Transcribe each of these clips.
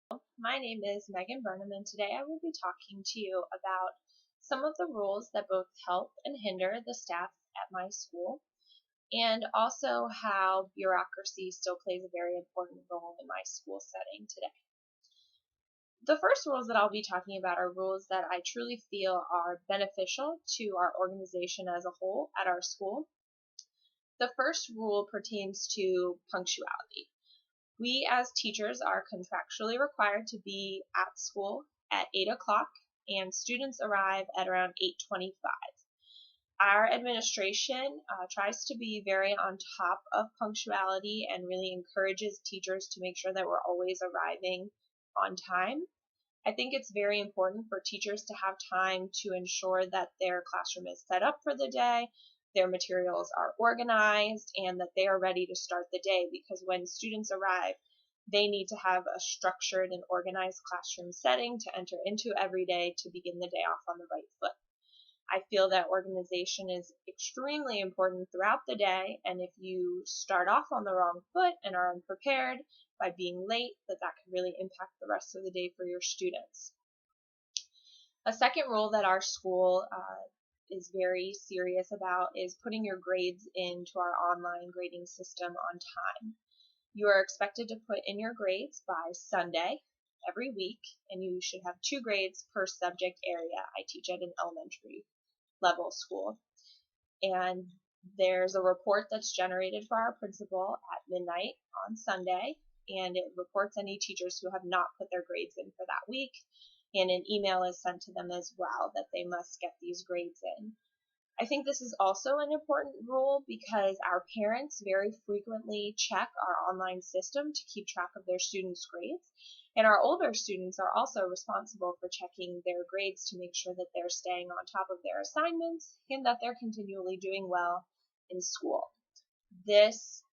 My name is Megan Burnham, and today I will be talking to you about some of the rules that both help and hinder the staff at my school, and also how bureaucracy still plays a very important role in my school setting today. The first rules that I'll be talking about are rules that I truly feel are beneficial to our organization as a whole at our school. The first rule pertains to punctuality. We as teachers are contractually required to be at school at 8 o'clock and students arrive at around 8:25. Our administration tries to be very on top of punctuality and really encourages teachers to make sure that we're always arriving on time. I think it's very important for teachers to have time to ensure that their classroom is set up for the day, their materials are organized, and that they are ready to start the day, because when students arrive, they need to have a structured and organized classroom setting to enter into every day to begin the day off on the right foot. I feel that organization is extremely important throughout the day, and if you start off on the wrong foot and are unprepared by being late, that can really impact the rest of the day for your students. A second rule that our school is very serious about is putting your grades into our online grading system on time. You are expected to put in your grades by Sunday every week, and you should have 2 grades per subject area. I teach at an elementary level school, and there's a report that's generated for our principal at midnight on Sunday, and it reports any teachers who have not put their grades in for that week, and an email is sent to them as well that they must get these grades in. I think this is also an important rule because our parents very frequently check our online system to keep track of their students' grades, and our older students are also responsible for checking their grades to make sure that they're staying on top of their assignments and that they're continually doing well in school. This,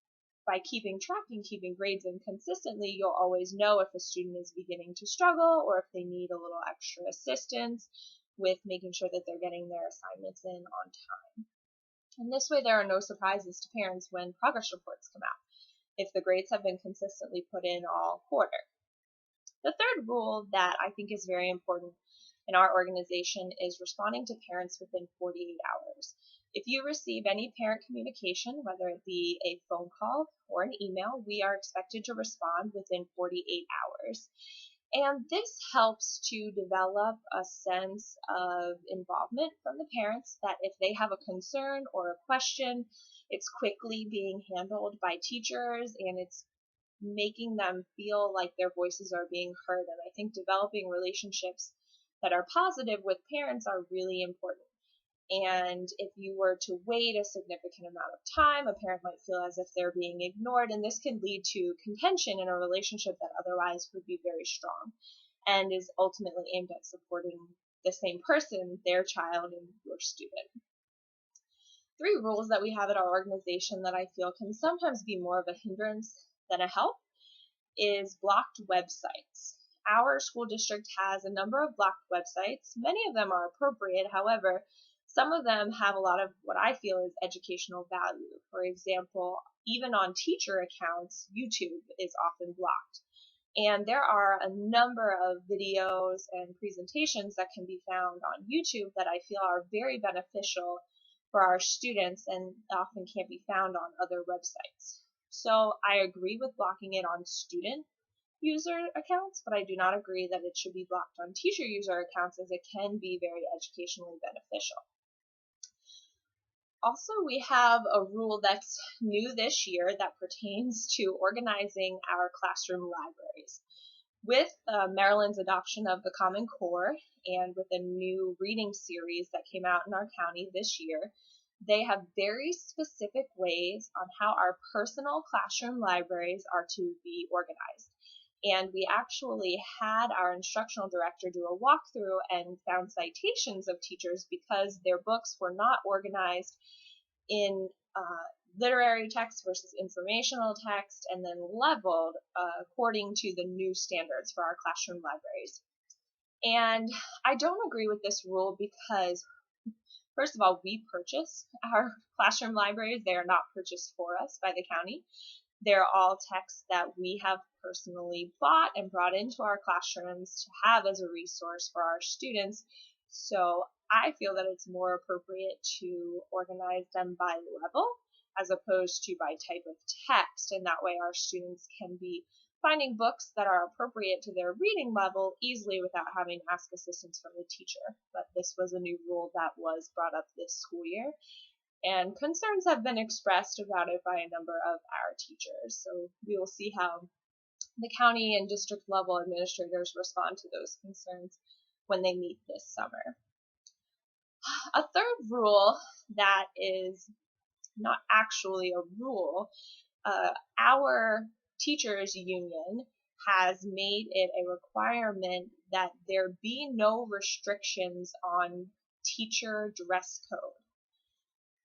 by keeping track and keeping grades in consistently, you'll always know if a student is beginning to struggle or if they need a little extra assistance with making sure that they're getting their assignments in on time. And this way there are no surprises to parents when progress reports come out, if the grades have been consistently put in all quarter. The third rule that I think is very important in our organization is responding to parents within 48 hours. If you receive any parent communication, whether it be a phone call or an email, we are expected to respond within 48 hours. And this helps to develop a sense of involvement from the parents, that if they have a concern or a question, it's quickly being handled by teachers, and it's making them feel like their voices are being heard. And I think developing relationships that are positive with parents are really important. And if you were to wait a significant amount of time, a parent might feel as if they're being ignored, and this can lead to contention in a relationship that otherwise would be very strong and is ultimately aimed at supporting the same person, their child, and your student. 3 rules that we have at our organization that I feel can sometimes be more of a hindrance than a help is blocked websites. Our school district has a number of blocked websites. Many of them are appropriate. However, some of them have a lot of what I feel is educational value. For example, even on teacher accounts, YouTube is often blocked. And there are a number of videos and presentations that can be found on YouTube that I feel are very beneficial for our students and often can't be found on other websites. So I agree with blocking it on student user accounts, but I do not agree that it should be blocked on teacher user accounts, as it can be very educationally beneficial. Also, we have a rule that's new this year that pertains to organizing our classroom libraries. With Maryland's adoption of the Common Core and with a new reading series that came out in our county this year, they have very specific ways on how our personal classroom libraries are to be organized. And we actually had our instructional director do a walkthrough and found citations of teachers because their books were not organized in literary text versus informational text, and then leveled according to the new standards for our classroom libraries. And I don't agree with this rule because, first of all, we purchase our classroom libraries. They are not purchased for us by the county. They're all texts that we have personally bought and brought into our classrooms to have as a resource for our students. So I feel that it's more appropriate to organize them by level as opposed to by type of text, and that way our students can be finding books that are appropriate to their reading level easily without having to ask assistance from the teacher. But this was a new rule that was brought up this school year, and concerns have been expressed about it by a number of our teachers. So we will see how the county and district level administrators respond to those concerns when they meet this summer. A third rule that is not actually a rule, our teachers union has made it a requirement that there be no restrictions on teacher dress code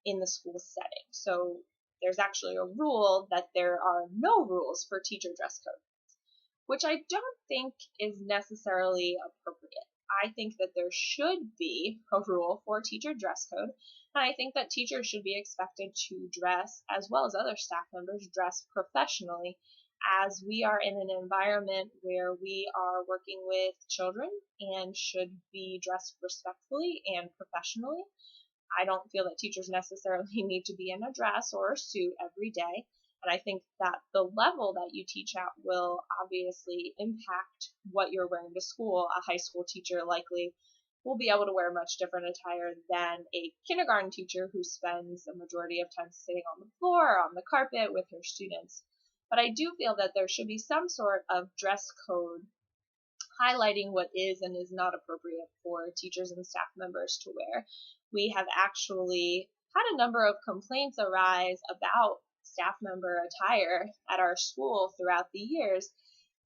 in the school setting. So there's actually a rule that there are no rules for teacher dress code, which I don't think is necessarily appropriate. I think that there should be a rule for teacher dress code, and I think that teachers should be expected to dress, as well as other staff members, dress professionally, as we are in an environment where we are working with children and should be dressed respectfully and professionally. I don't feel that teachers necessarily need to be in a dress or a suit every day. And I think that the level that you teach at will obviously impact what you're wearing to school. A high school teacher likely will be able to wear much different attire than a kindergarten teacher who spends a majority of time sitting on the floor or on the carpet with her students. But I do feel that there should be some sort of dress code highlighting what is and is not appropriate for teachers and staff members to wear. We have actually had a number of complaints arise about staff member attire at our school throughout the years,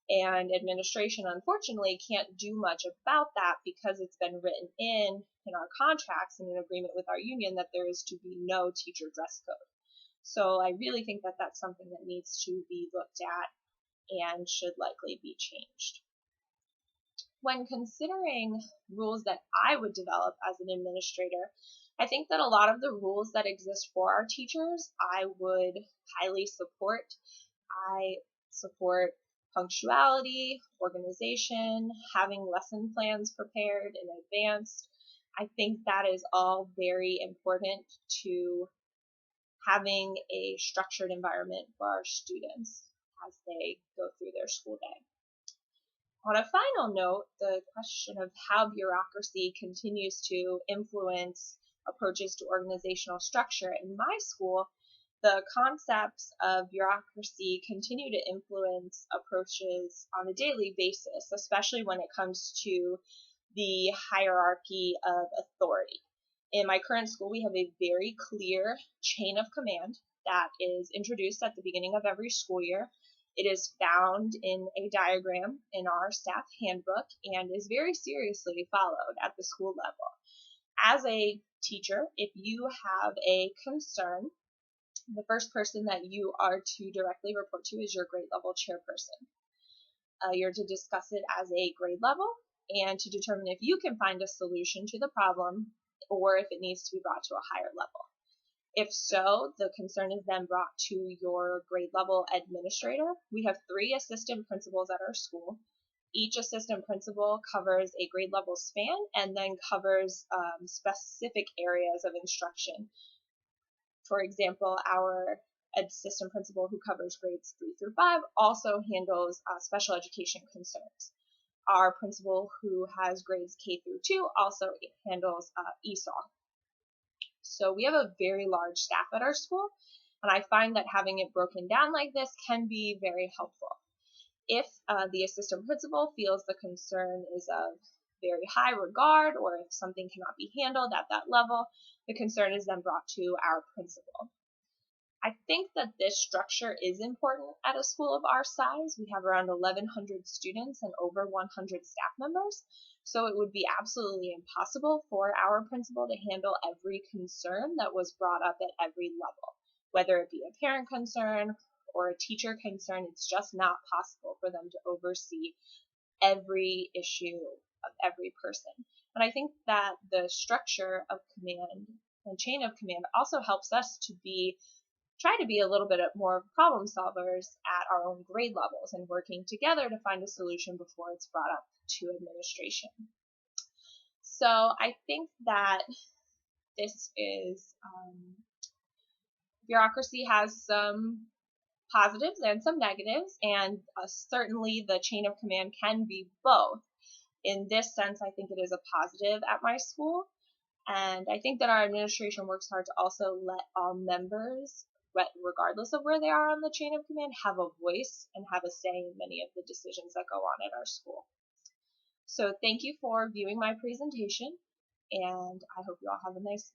and administration unfortunately can't do much about that because it's been written in our contracts and in agreement with our union that there is to be no teacher dress code. So I really think that that's something that needs to be looked at and should likely be changed. When considering rules that I would develop as an administrator, I think that a lot of the rules that exist for our teachers, I would highly support. I support punctuality, organization, having lesson plans prepared in advance. I think that is all very important to having a structured environment for our students as they go through their school day. On a final note, the question of how bureaucracy continues to influence approaches to organizational structure in my school, the concepts of bureaucracy continue to influence approaches on a daily basis, especially when it comes to the hierarchy of authority. In my current school, we have a very clear chain of command that is introduced at the beginning of every school year. It is found in a diagram in our staff handbook and is very seriously followed at the school level. As a teacher, if you have a concern, the first person that you are to directly report to is your grade level chairperson. You're to discuss it as a grade level and to determine if you can find a solution to the problem or if it needs to be brought to a higher level. If so, the concern is then brought to your grade level administrator. We have 3 assistant principals at our school. Each assistant principal covers a grade level span and then covers specific areas of instruction. For example, our assistant principal who covers grades 3 through 5 also handles special education concerns. Our principal who has grades K through 2 also handles ESOL. So we have a very large staff at our school, and I find that having it broken down like this can be very helpful. If the assistant principal feels the concern is of very high regard, or if something cannot be handled at that level, the concern is then brought to our principal. I think that this structure is important at a school of our size. We have around 1,100 students and over 100 staff members, so it would be absolutely impossible for our principal to handle every concern that was brought up at every level. Whether it be a parent concern or a teacher concern, it's just not possible for them to oversee every issue of every person. And I think that the structure of command and chain of command also helps us to be try to be a little bit more problem solvers at our own grade levels and working together to find a solution before it's brought up to administration. So I think that this is bureaucracy has some positives and some negatives, and certainly the chain of command can be both. In this sense, I think it is a positive at my school, and I think that our administration works hard to also let all members, regardless of where they are on the chain of command, have a voice and have a say in many of the decisions that go on at our school. So thank you for viewing my presentation, and I hope you all have a nice